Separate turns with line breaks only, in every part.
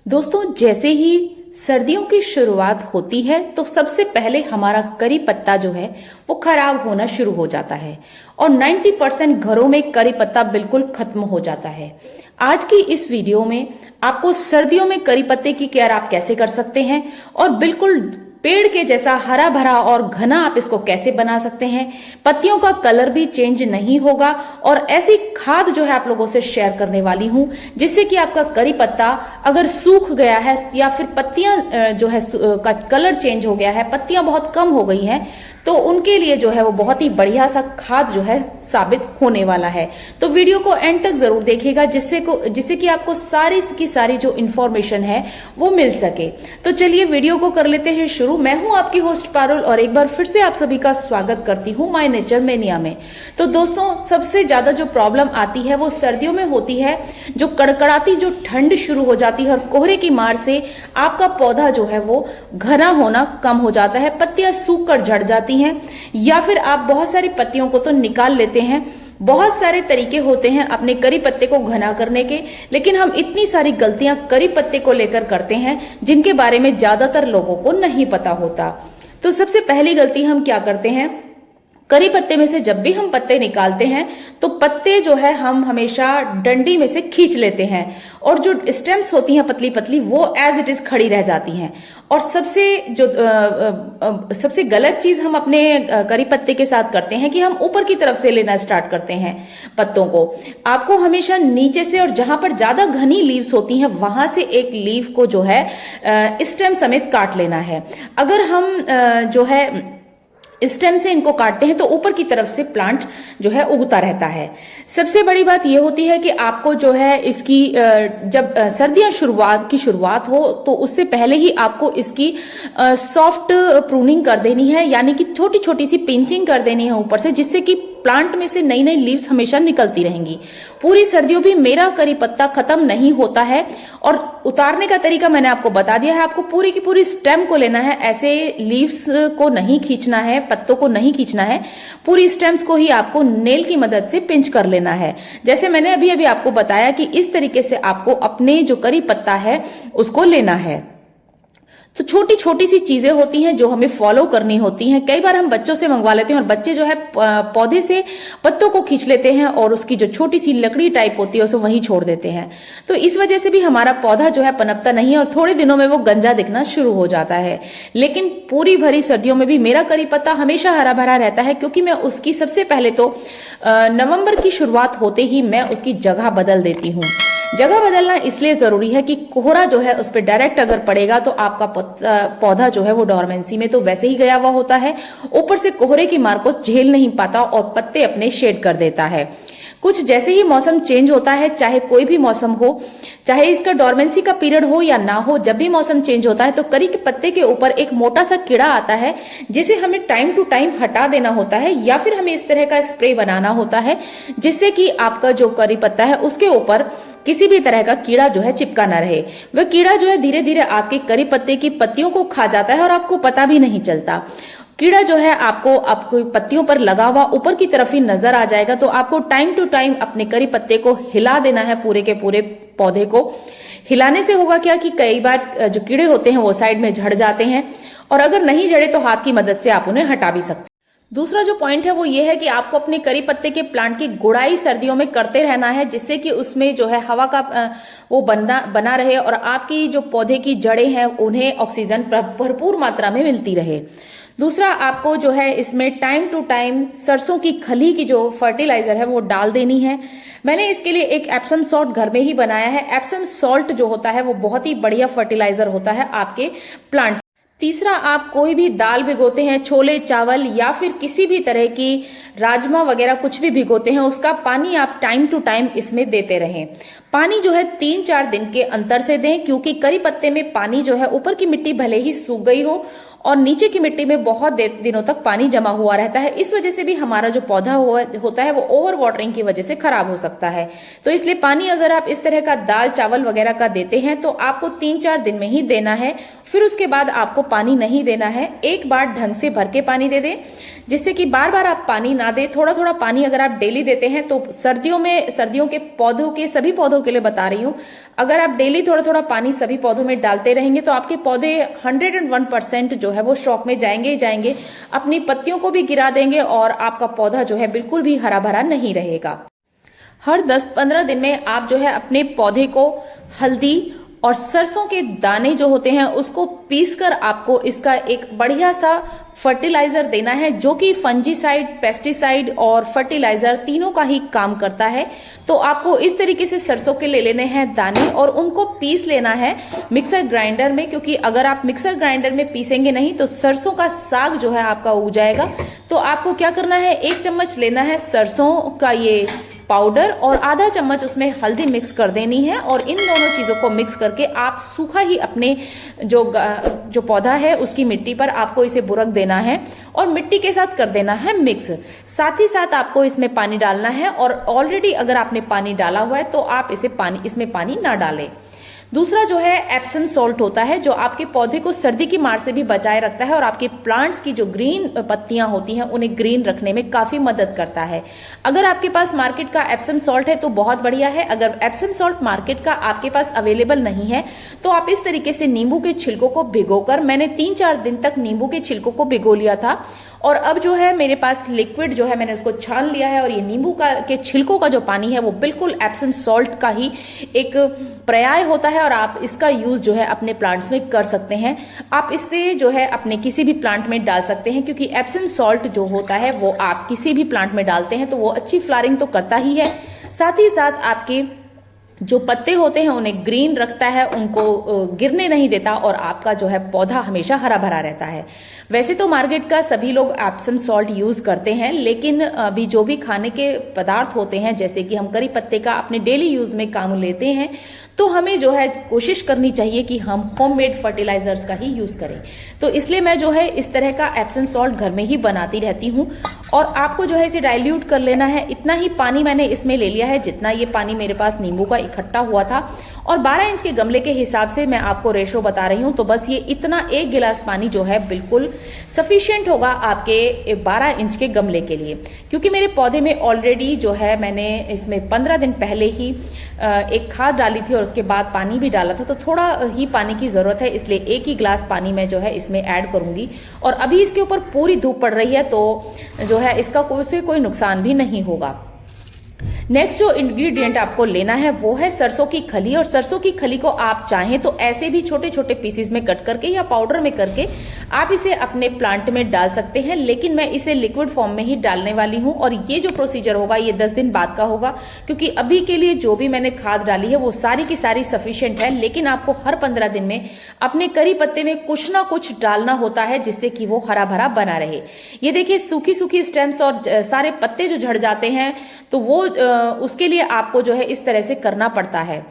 दोस्तों, जैसे ही सर्दियों की शुरुआत होती है तो सबसे पहले हमारा करी पत्ता जो है वो खराब होना शुरू हो जाता है और 90% घरों में करी पत्ता बिल्कुल खत्म हो जाता है। आज की इस वीडियो में आपको सर्दियों में करी पत्ते की केयर आप कैसे कर सकते हैं और बिल्कुल पेड़ के जैसा हरा भरा और घना आप इसको कैसे बना सकते हैं, पत्तियों का कलर भी चेंज नहीं होगा और ऐसी खाद जो है आप लोगों से शेयर करने वाली हूं जिससे कि आपका करी पत्ता अगर सूख गया है या फिर पत्तियां जो है का कलर चेंज हो गया है, पत्तियां बहुत कम हो गई हैं, तो उनके लिए जो है वो बहुत ही बढ़िया सा खाद जो है साबित होने वाला है। तो वीडियो को एंड तक जरूर देखिएगा जिससे कि आपको सारी की सारी जो इंफॉर्मेशन है वो मिल सके। तो चलिए वीडियो को कर लेते हैं शुरू। मैं हूं आपकी होस्ट पारुल और एक बार फिर से आप सभी का स्वागत करती हूं माय नेचर मैनिया में। तो दोस्तों, सबसे ज्यादा जो प्रॉब्लम आती है वो सर्दियों में होती है। जो कड़कड़ाती जो ठंड शुरू हो जाती है और कोहरे की मार से आपका पौधा जो है वो घना होना कम हो जाता है, पत्तियां सूख कर झड़ जाती हैं या फिर आप बहुत सारी पत्तियों को तो निकाल लेते हैं। बहुत सारे तरीके होते हैं अपने करी पत्ते को घना करने के, लेकिन हम इतनी सारी गलतियां करी पत्ते को लेकर करते हैं जिनके बारे में ज्यादातर लोगों को नहीं पता होता। तो सबसे पहली गलती हम क्या करते हैं, करी पत्ते में से जब भी हम पत्ते निकालते हैं तो पत्ते जो है हम हमेशा डंडी में से खींच लेते हैं और जो स्टेम्स होती हैं पतली पतली वो एज इट इज खड़ी रह जाती हैं। और सबसे गलत चीज हम अपने करी पत्ते के साथ करते हैं कि हम ऊपर की तरफ से लेना स्टार्ट करते हैं पत्तों को। आपको हमेशा नीचे से और जहां पर ज्यादा घनी लीव्स होती हैं वहां से एक लीव को जो है स्टेम समेत काट लेना है। अगर हम जो है स्टेम से इनको काटते हैं तो ऊपर की तरफ से प्लांट जो है उगता रहता है। सबसे बड़ी बात यह होती है कि आपको जो है इसकी जब सर्दियां की शुरुआत हो तो उससे पहले ही आपको इसकी सॉफ्ट प्रूनिंग कर देनी है, यानी कि छोटी छोटी सी पिंचिंग कर देनी है ऊपर से, जिससे कि प्लांट में से नई नई लीव्स हमेशा निकलती रहेंगी। पूरी सर्दियों भी मेरा करी पत्ता खत्म नहीं होता है और उतारने का तरीका मैंने आपको बता दिया है। आपको पूरी की पूरी स्टेम को लेना है, ऐसे लीव्स को नहीं खींचना है, पत्तों को नहीं खींचना है, पूरी स्टेम्स को ही आपको नेल की मदद से पिंच कर लेना है। जैसे मैंने अभी आपको बताया कि इस तरीके से आपको अपने जो करी पत्ता है उसको लेना है। तो छोटी छोटी सी चीजें होती हैं जो हमें फॉलो करनी होती हैं। कई बार हम बच्चों से मंगवा लेते हैं और बच्चे जो है पौधे से पत्तों को खींच लेते हैं और उसकी जो छोटी सी लकड़ी टाइप होती है उसे वहीं छोड़ देते हैं। तो इस वजह से भी हमारा पौधा जो है पनपता नहीं है और थोड़े दिनों में वो गंजा दिखना शुरू हो जाता है। लेकिन पूरी भरी सर्दियों में भी मेरा करी पत्ता हमेशा हरा भरा रहता है, क्योंकि मैं उसकी सबसे पहले तो नवंबर की शुरुआत होते ही मैं उसकी जगह बदल देती हूँ। जगह बदलना इसलिए जरूरी है कि कोहरा जो है उस पर डायरेक्ट अगर पड़ेगा तो आपका पौधा जो है वो डोरमेंसी में तो वैसे ही गया हुआ होता है, ऊपर से कोहरे की मार को झेल नहीं पाता और पत्ते अपने शेड कर देता है। कुछ जैसे ही मौसम चेंज होता है, चाहे कोई भी मौसम हो, चाहे इसका डोरमेंसी का पीरियड हो या ना हो, जब भी मौसम चेंज होता है तो करी के पत्ते के ऊपर एक मोटा सा कीड़ा आता है जिसे हमें टाइम टू टाइम हटा देना होता है, या फिर हमें इस तरह का स्प्रे बनाना होता है जिससे कि आपका जो करी पत्ता है उसके ऊपर किसी भी तरह का कीड़ा जो है चिपका ना रहे। वह कीड़ा जो है धीरे धीरे आपके करी पत्ते की पत्तियों को खा जाता है और आपको पता भी नहीं चलता। कीड़ा जो है आपको पत्तियों पर लगा हुआ ऊपर की तरफ ही नजर आ जाएगा। तो आपको टाइम टू टाइम अपने करी पत्ते को हिला देना है, पूरे के पूरे पौधे को। हिलाने से होगा क्या कि कई बार जो कीड़े होते हैं वो साइड में झड़ जाते हैं और अगर नहीं झड़े तो हाथ की मदद से आप उन्हें हटा भी सकते हैं। दूसरा जो पॉइंट है वो ये है कि आपको अपने करी पत्ते के प्लांट की गुड़ाई सर्दियों में करते रहना है, जिससे कि उसमें जो है हवा का वो बना रहे और आपकी जो पौधे की जड़ें हैं उन्हें ऑक्सीजन भरपूर मात्रा में मिलती रहे। दूसरा, आपको जो है इसमें टाइम टू टाइम सरसों की खली की जो फर्टिलाइजर है वो डाल देनी है। मैंने इसके लिए एक एप्सम सॉल्ट घर में ही बनाया है। एप्सम सॉल्ट जो होता है वो बहुत ही बढ़िया फर्टिलाइजर होता है आपके प्लांट। तीसरा, आप कोई भी दाल भिगोते हैं, छोले चावल या फिर किसी भी तरह की राजमा वगैरह कुछ भी भिगोते हैं, उसका पानी आप टाइम टू टाइम इसमें देते रहें। पानी जो है 3-4 दिन के अंतर से दें, क्योंकि करी पत्ते में पानी जो है ऊपर की मिट्टी भले ही सूख गई हो और नीचे की मिट्टी में बहुत देर दिनों तक पानी जमा हुआ रहता है। इस वजह से भी हमारा जो पौधा होता है वो ओवर वाटरिंग की वजह से खराब हो सकता है। तो इसलिए पानी अगर आप इस तरह का दाल चावल वगैरह का देते हैं तो आपको 3-4 दिन में ही देना है, फिर उसके बाद आपको पानी नहीं देना है। एक बार ढंग से भर के पानी दे दें, जिससे कि बार बार आप पानी ना दें। थोड़ा थोड़ा पानी अगर आप डेली देते हैं तो सर्दियों के पौधों के सभी पौधों के लिए बता रही हूं, अगर आप डेली थोड़ा थोड़ा पानी सभी पौधों में डालते रहेंगे तो आपके पौधे 101% जो है वो शौक में जाएंगे ही जाएंगे, अपनी पत्तियों को भी गिरा देंगे और आपका पौधा जो है बिल्कुल भी हरा भरा नहीं रहेगा। हर 10-15 दिन में आप जो है अपने पौधे को हल्दी और सरसों के दाने जो होते हैं उसको पीसकर आपको इसका एक बढ़िया सा फर्टिलाइजर देना है, जो कि फंजीसाइड, पेस्टिसाइड और फर्टिलाइजर तीनों का ही काम करता है। तो आपको इस तरीके से सरसों के ले लेने हैं दाने और उनको पीस लेना है मिक्सर ग्राइंडर में, क्योंकि अगर आप मिक्सर ग्राइंडर में पीसेंगे नहीं तो सरसों का साग जो है आपका उग जाएगा। तो आपको क्या करना है, 1 चम्मच लेना है सरसों का ये पाउडर और आधा चम्मच उसमें हल्दी मिक्स कर देनी है और इन दोनों चीजों को मिक्स करके आप सूखा ही अपने जो पौधा है उसकी मिट्टी पर आपको इसे बुरक देना है और मिट्टी के साथ कर देना है मिक्स। साथ ही साथ आपको इसमें पानी डालना है और ऑलरेडी अगर आपने पानी डाला हुआ है तो आप इसमें पानी ना डालें। दूसरा जो है एप्सम सॉल्ट होता है, जो आपके पौधे को सर्दी की मार से भी बचाए रखता है और आपके प्लांट्स की जो ग्रीन पत्तियां होती हैं उन्हें ग्रीन रखने में काफी मदद करता है। अगर आपके पास मार्केट का एप्सम सॉल्ट है तो बहुत बढ़िया है। अगर एप्सम सॉल्ट मार्केट का आपके पास अवेलेबल नहीं है तो आप इस तरीके से नींबू के छिलकों को भिगोकर, मैंने 3-4 दिन तक नींबू के छिलकों को भिगो लिया था और अब जो है मेरे पास लिक्विड जो है मैंने उसको छान लिया है और ये नींबू के छिलकों का जो पानी है वो बिल्कुल एप्सम सॉल्ट का ही एक पर्याय होता है और आप इसका यूज जो है अपने प्लांट्स में कर सकते हैं। आप इससे जो है अपने किसी भी प्लांट में डाल सकते हैं, क्योंकि एप्सम सॉल्ट जो होता है वो आप किसी भी प्लांट में डालते हैं तो वो अच्छी फ्लावरिंग तो करता ही है, साथ ही साथ आपके जो पत्ते होते हैं उन्हें ग्रीन रखता है, उनको गिरने नहीं देता और आपका जो है पौधा हमेशा हरा भरा रहता है। वैसे तो मार्केट का सभी लोग एप्सम सॉल्ट यूज करते हैं, लेकिन अभी जो भी खाने के पदार्थ होते हैं जैसे कि हम करी पत्ते का अपने डेली यूज में काम लेते हैं तो हमें जो है कोशिश करनी चाहिए कि हम होममेड फर्टिलाइजर्स का ही यूज करें। तो इसलिए मैं जो है इस तरह का एप्सम सॉल्ट घर में ही बनाती रहती हूँ और आपको जो है इसे डाइल्यूट कर लेना है। इतना ही पानी मैंने इसमें ले लिया है जितना ये पानी मेरे पास नींबू का इकट्ठा हुआ था और 12 इंच के गमले के हिसाब से मैं आपको रेशो बता रही हूँ। तो बस ये इतना 1 गिलास पानी जो है बिल्कुल सफिशिएंट होगा आपके 12 इंच के गमले के लिए, क्योंकि मेरे पौधे में ऑलरेडी जो है मैंने इसमें 15 दिन पहले ही एक खाद डाली थी और उसके बाद पानी भी डाला था, तो थोड़ा ही पानी की जरूरत है, इसलिए 1 ही गिलास पानी मैं जो है इसमें ऐड करूंगी। और अभी इसके ऊपर पूरी धूप पड़ रही है तो जो है इसका कोई नुकसान भी नहीं होगा। नेक्स्ट जो इंग्रेडिएंट आपको लेना है वो है सरसों की खली, और सरसों की खली को आप चाहें तो ऐसे भी छोटे छोटे पीसेस में कट करके या पाउडर में करके आप इसे अपने प्लांट में डाल सकते हैं, लेकिन मैं इसे लिक्विड फॉर्म में ही डालने वाली हूं और ये जो प्रोसीजर होगा ये 10 दिन बाद का होगा, क्योंकि अभी के लिए जो भी मैंने खाद डाली है वो सारी की सारी सफिशिएंट है। लेकिन आपको हर 15 दिन में अपने करी पत्ते में कुछ ना कुछ डालना होता है जिससे कि वो हरा भरा बना रहे। ये देखिए सूखी सूखी स्टेम्स और सारे पत्ते जो झड़ जाते हैं तो वो उसके लिए आपको जो है इस तरह से करना पड़ता है।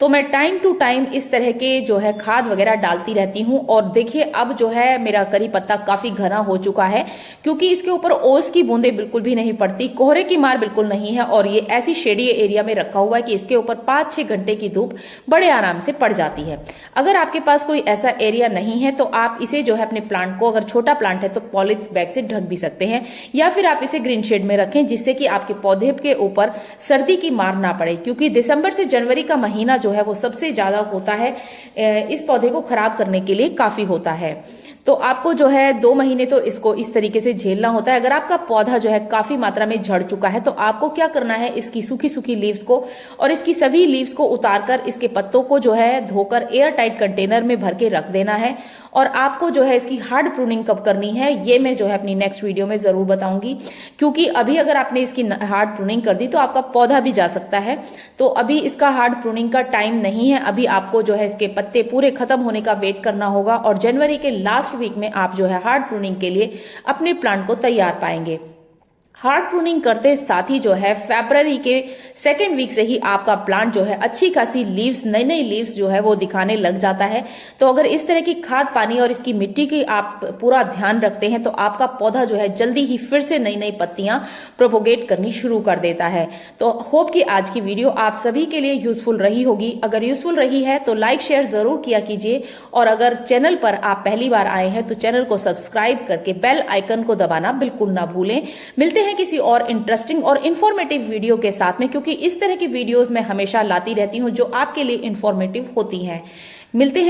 तो मैं टाइम टू टाइम इस तरह के जो है खाद वगैरह डालती रहती हूँ। और देखिए अब जो है मेरा करी पत्ता काफी घना हो चुका है, क्योंकि इसके ऊपर ओस की बूंदें बिल्कुल भी नहीं पड़ती, कोहरे की मार बिल्कुल नहीं है और ये ऐसी शेडी एरिया में रखा हुआ है कि इसके ऊपर 5-6 घंटे की धूप बड़े आराम से पड़ जाती है। अगर आपके पास कोई ऐसा एरिया नहीं है तो आप इसे जो है अपने प्लांट को, अगर छोटा प्लांट है तो पॉलिथ बैग से ढक भी सकते हैं, या फिर आप इसे ग्रीन शेड में रखें जिससे कि आपके पौधे के ऊपर सर्दी की मार ना पड़े, क्योंकि दिसंबर से जनवरी का महीना जो है वो सबसे ज्यादा होता है, इस पौधे को खराब करने के लिए काफी होता है। तो आपको जो है 2 महीने तो इसको इस तरीके से झेलना होता है। अगर आपका पौधा जो है काफी मात्रा में झड़ चुका है तो आपको क्या करना है, इसकी सूखी सूखी लीव्स को और इसकी सभी लीव्स को उतारकर इसके पत्तों को जो है धोकर एयर टाइट कंटेनर में भर के रख देना है। और आपको जो है इसकी हार्ड प्रूनिंग कब करनी है ये मैं जो है अपनी नेक्स्ट वीडियो में जरूर बताऊंगी, क्योंकि अभी अगर आपने इसकी हार्ड प्रूनिंग कर दी तो आपका पौधा भी जा सकता है। तो अभी इसका हार्ड प्रूनिंग का टाइम नहीं है, अभी आपको जो है इसके पत्ते पूरे खत्म होने का वेट करना होगा और जनवरी के लास्ट वीक में आप जो है हार्ड प्रूनिंग के लिए अपने प्लांट को तैयार पाएंगे। हार्ड प्रूनिंग करते साथ ही जो है फरवरी के सेकेंड वीक से ही आपका प्लांट जो है अच्छी खासी लीव्स, नई नई लीव्स जो है वो दिखाने लग जाता है। तो अगर इस तरह की खाद पानी और इसकी मिट्टी की आप पूरा ध्यान रखते हैं तो आपका पौधा जो है जल्दी ही फिर से नई नई पत्तियां प्रोपोगेट करनी शुरू कर देता है। तो होप कि आज की वीडियो आप सभी के लिए यूजफुल रही होगी। अगर यूजफुल रही है तो लाइक शेयर जरूर किया कीजिए, और अगर चैनल पर आप पहली बार आए हैं तो चैनल को सब्सक्राइब करके बेल आइकन को दबाना बिल्कुल ना भूलें। मिलते हैं किसी और इंटरेस्टिंग और इंफॉर्मेटिव वीडियो के साथ में, क्योंकि इस तरह की वीडियोस मैं हमेशा लाती रहती हूं जो आपके लिए इंफॉर्मेटिव होती हैं। मिलते हैं।